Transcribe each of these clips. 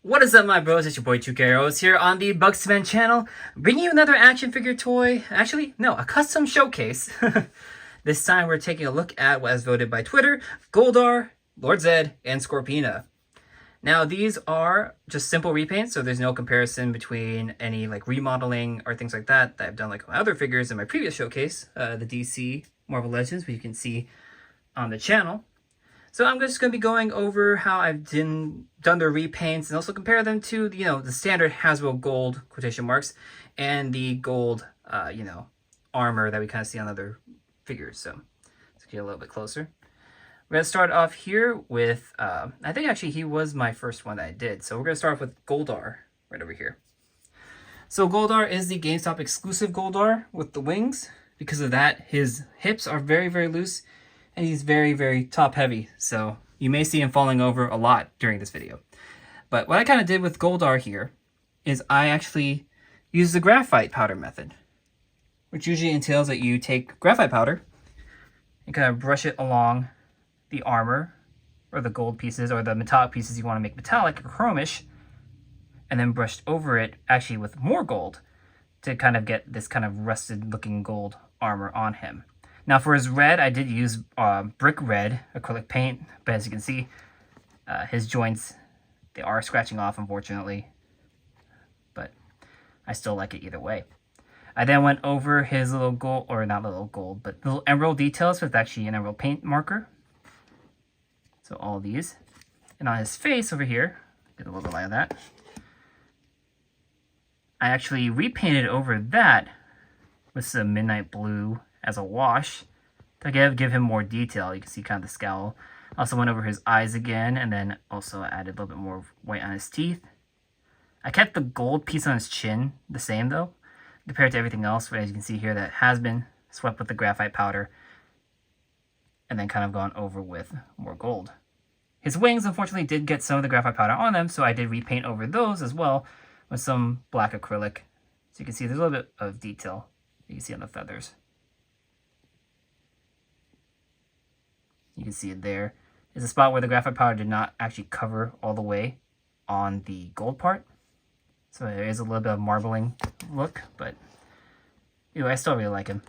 What is up, my bros? It's your boy 2K here on the Bugsman channel, bringing you another action figure toy. Actually, no, a custom showcase. This time we're taking a look at what was voted by Twitter, Goldar, Lord Zedd, and Scorpina. Now, these are just simple repaints, so there's no comparison between any like remodeling or things like that I've done like my other figures in my previous showcase, the DC Marvel Legends, which you can see on the channel. So I'm just going to be going over how I've done the repaints and also compare them to, the standard Hasbro gold, quotation marks, and the gold, armor that we kind of see on other figures. So let's get a little bit closer. We're going to start off here with, I think actually he was my first one that I did. So we're going to start off with Goldar right over here. So Goldar is the GameStop exclusive Goldar with the wings. Because of that, his hips are very, very loose. And he's very, very top heavy, so you may see him falling over a lot during this video. But what I kind of did with Goldar here is I actually used the graphite powder method, which usually entails that you take graphite powder and kind of brush it along the armor or the gold pieces or the metallic pieces you want to make metallic or chromish, and then brushed over it actually with more gold to kind of get this kind of rusted looking gold armor on him. Now for his red, I did use brick red acrylic paint, but as you can see, his joints, they are scratching off, unfortunately, but I still like it either way. I then went over his little gold, or not little gold, but little emerald details with actually an emerald paint marker. So all these. And on his face over here, get a little bit light of that, I actually repainted over that with some midnight blue as a wash to give him more detail. You can see kind of the scowl. Also went over his eyes again, and then also added a little bit more white on his teeth. I kept the gold piece on his chin the same though, compared to everything else, but as you can see here, that has been swept with the graphite powder and then kind of gone over with more gold. His wings unfortunately did get some of the graphite powder on them, so I did repaint over those as well with some black acrylic. So you can see there's a little bit of detail you can see on the feathers. You can see it there. There's a spot where the graphite powder did not actually cover all the way on the gold part. So there is a little bit of marbling look, but anyway, I still really like him.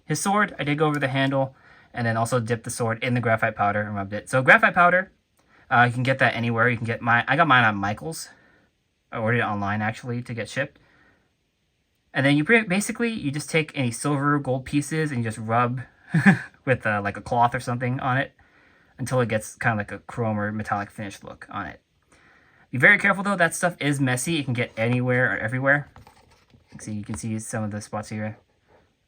His sword, I did go over the handle and then also dipped the sword in the graphite powder and rubbed it. So graphite powder, you can get that anywhere. You can get I got mine on Michael's. I ordered it online actually to get shipped. And then you just take any silver, gold pieces and you just rub with like a cloth or something on it until it gets kind of like a chrome or metallic finish look on it. Be very careful though, that stuff is messy. It can get anywhere or everywhere. You can see some of the spots here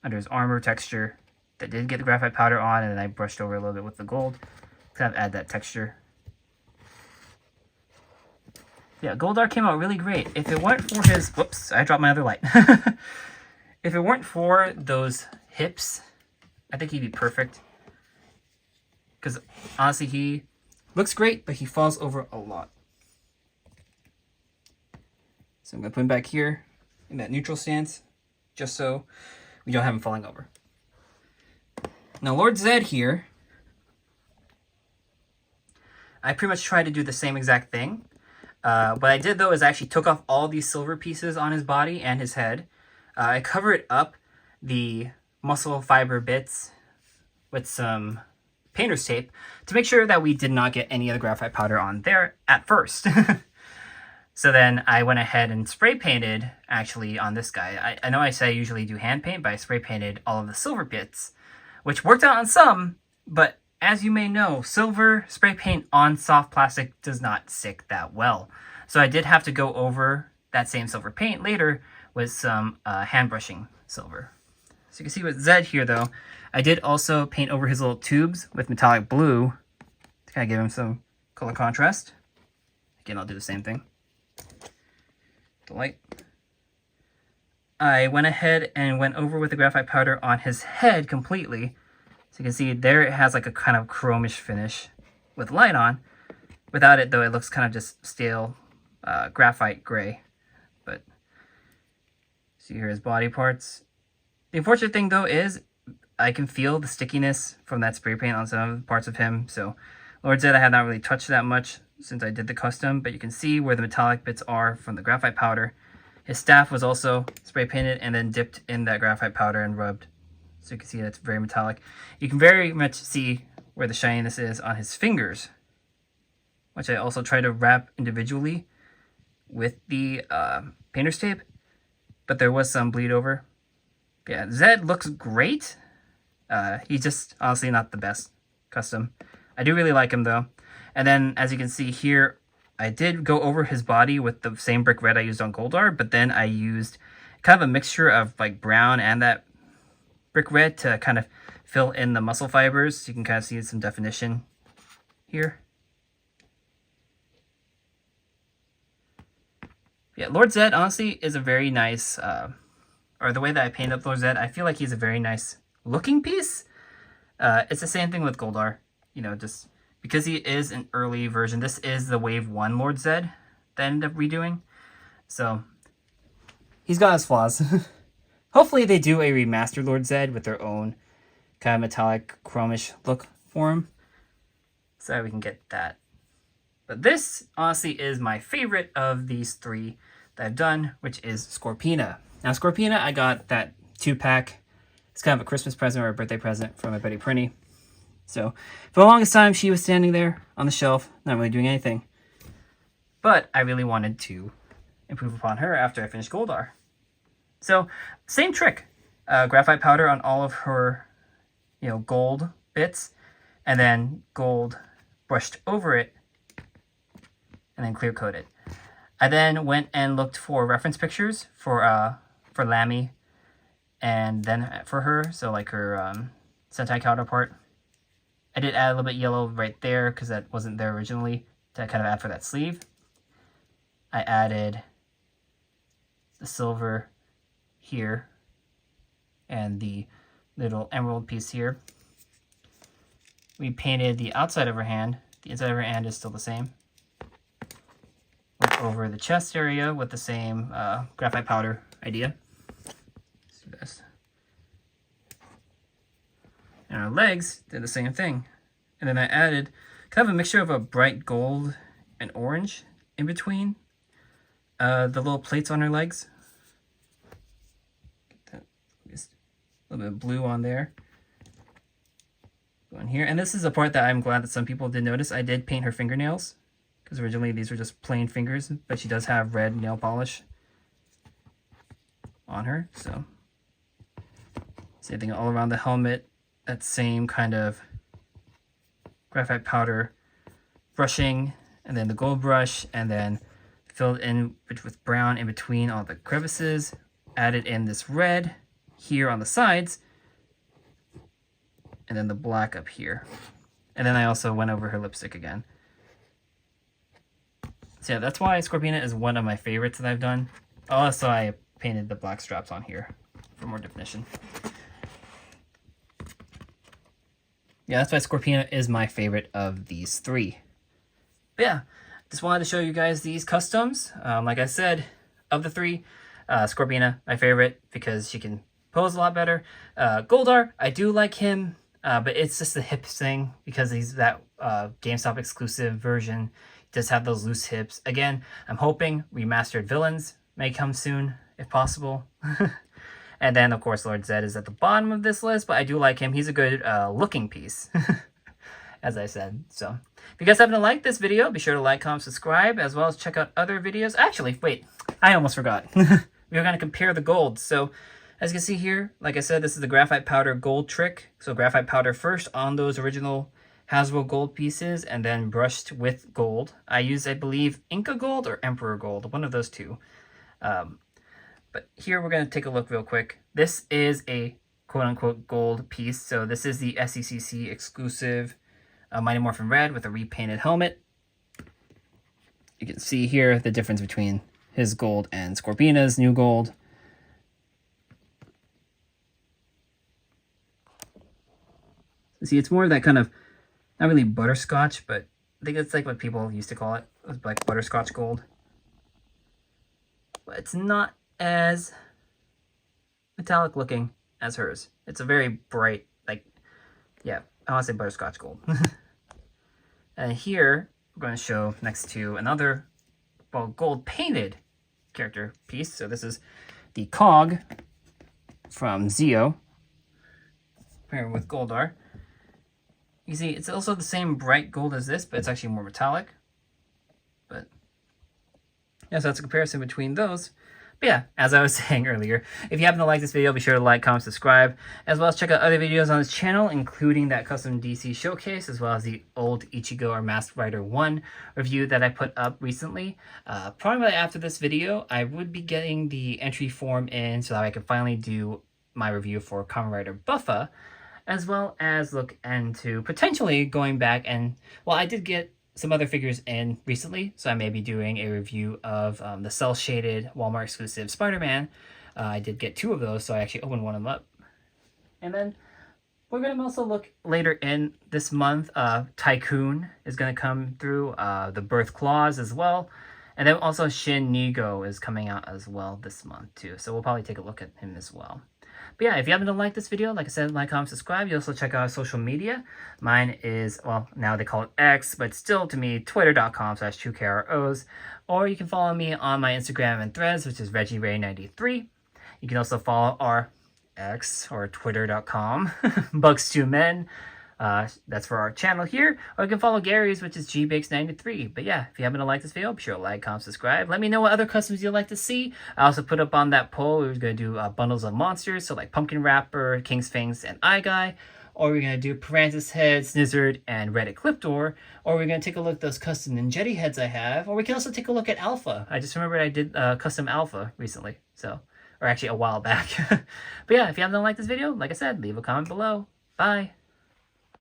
under his armor texture that did get the graphite powder on, and then I brushed over a little bit with the gold to kind of add that texture. Yeah, Goldar came out really great. If it weren't for his, whoops, I dropped my other light. If it weren't for those hips, I think he'd be perfect. Because honestly, he looks great, but he falls over a lot. So I'm going to put him back here in that neutral stance, just so we don't have him falling over. Now Lord Zedd here, I pretty much tried to do the same exact thing. What I did though is I actually took off all these silver pieces on his body and his head. I covered up the muscle fiber bits with some painter's tape to make sure that we did not get any of the graphite powder on there at first. So then I went ahead and spray painted actually on this guy. I know I say I usually do hand paint, but I spray painted all of the silver bits, which worked out on some, but as you may know, silver spray paint on soft plastic does not stick that well. So I did have to go over that same silver paint later with some hand brushing silver. So you can see with Zedd here though, I did also paint over his little tubes with metallic blue to kind of give him some color contrast. Again, I'll do the same thing. The light. I went ahead and went over with the graphite powder on his head completely. So you can see there it has like a kind of chromish finish with light on. Without it though, it looks kind of just stale graphite gray. But see here his body parts. The unfortunate thing though is I can feel the stickiness from that spray paint on some parts of him. So Lord Zedd I have not really touched that much. since I did the custom, but you can see where the metallic bits are from the graphite powder. His staff was also spray painted and then dipped in that graphite powder and rubbed. So you can see that's very metallic. You can very much see where the shininess is on his fingers, which I also try to wrap individually with the painter's tape, but there was some bleed over. Yeah, Zedd looks great. He's just honestly not the best custom. I do really like him though. And then as you can see here, I did go over his body with the same brick red I used on Goldar, but then I used kind of a mixture of like brown and that brick red to kind of fill in the muscle fibers. So you can kind of see some definition here. Yeah, Lord Zedd honestly is a very nice, or the way that I painted up Lord Zedd, I feel like he's a very nice looking piece. It's the same thing with Goldar, you know, just because he is an early version. This is the Wave 1 Lord Zedd that I ended up redoing. So, he's got his flaws. Hopefully they do a remastered Lord Zedd with their own kind of metallic chromish look for him, so that we can get that. But this, honestly, is my favorite of these three that I've done, which is Scorpina. Now, Scorpina, I got that 2-pack. It's kind of a Christmas present or a birthday present from my buddy Prinny. So, for the longest time, she was standing there on the shelf, not really doing anything. But I really wanted to improve upon her after I finished Goldar. So, same trick. Graphite powder on all of her, you know, gold bits, and then gold brushed over it, and then clear coat it. I then went and looked for reference pictures for Lammy, and then for her, so like her Sentai counterpart. I did add a little bit yellow right there because that wasn't there originally to kind of add for that sleeve. I added the silver here and the little emerald piece here. We painted the outside of her hand. The inside of her hand is still the same. Went over the chest area with the same graphite powder idea. Let's do this. And our legs did the same thing. And then I added kind of a mixture of a bright gold and orange in between the little plates on her legs. Get that, just a little bit of blue on there. Go in here. And this is a part that I'm glad that some people did notice. I did paint her fingernails, because originally these were just plain fingers, but she does have red nail polish on her. So same thing all around the helmet. That same kind of graphite powder brushing, and then the gold brush, and then filled in with brown in between all the crevices. Added in this red here on the sides, and then the black up here. And then I also went over her lipstick again. So yeah, that's why Scorpina is one of my favorites that I've done. Also, I painted the black straps on here for more definition. Yeah, that's why Scorpina is my favorite of these three. But yeah, just wanted to show you guys these customs. Like I said, of the three, Scorpina, my favorite, because she can pose a lot better. Goldar, I do like him, but it's just the hips thing, because he's that GameStop exclusive version. He does have those loose hips. Again, I'm hoping remastered villains may come soon, if possible. And then, of course, Lord Zedd is at the bottom of this list, but I do like him. He's a good looking piece, as I said. So, if you guys happen to like this video, be sure to like, comment, subscribe, as well as check out other videos. Actually, wait, I almost forgot. We're going to compare the golds. So, as you can see here, like I said, this is the graphite powder gold trick. So, graphite powder first on those original Hasbro gold pieces, and then brushed with gold. I used, I believe, Inca gold or Emperor gold, one of those two. But here we're going to take a look real quick. This is a quote-unquote gold piece. So this is the SECC exclusive Mighty Morphin Red with a repainted helmet. You can see here the difference between his gold and Scorpina's new gold. See, it's more of that kind of, not really butterscotch, but I think it's like what people used to call it. It was like butterscotch gold. But it's not as metallic looking as hers. It's a very bright, like, yeah, I want to say butterscotch gold. And here we're going to show next to another, well, gold painted character piece. So this is the cog from Zeo, paired with Goldar. You see, it's also the same bright gold as this, but it's actually more metallic. But yeah, so that's a comparison between those. But yeah, as I was saying earlier, if you happen to like this video, be sure to like, comment, subscribe, as well as check out other videos on this channel, including that custom DC showcase, as well as the old Ichigo or Masked Rider 1 review that I put up recently. Probably after this video, I would be getting the entry form in so that I can finally do my review for Kamen Rider Buffa, as well as look into potentially going back and, well, I did get some other figures in recently, so I may be doing a review of the cel-shaded Walmart exclusive Spider-Man. I did get 2 of those, so I actually opened one of them up. And then we're going to also look later in this month. Tycoon is going to come through, the Birth Claws as well. And then also Shin Nigo is coming out as well this month too, so we'll probably take a look at him as well. But yeah, if you happen to like this video, like I said, like, comment, subscribe. You also check out our social media. Mine is, well, now they call it X, but still to me, twitter.com/2KROs. Or you can follow me on my Instagram and Threads, which is ReggieRay93. You can also follow our X, or twitter.com, Bugs2Men. That's for our channel here. Or you can follow Gary's, which is GBakes93. But yeah, if you happen to like this video, be sure to like, comment, subscribe. Let me know what other customs you'd like to see. I also put up on that poll, we were going to do bundles of monsters, so like Pumpkin Rapper, King's Fangs, and Eye Guy. Or we're going to do Parantis Head, Snizzard, and Red Ecliptor. Or we're going to take a look at those custom Ninjetti heads I have. Or we can also take a look at Alpha. I just remembered I did custom Alpha recently. So, or actually a while back. But yeah, if you happen to like this video, like I said, leave a comment below. Bye.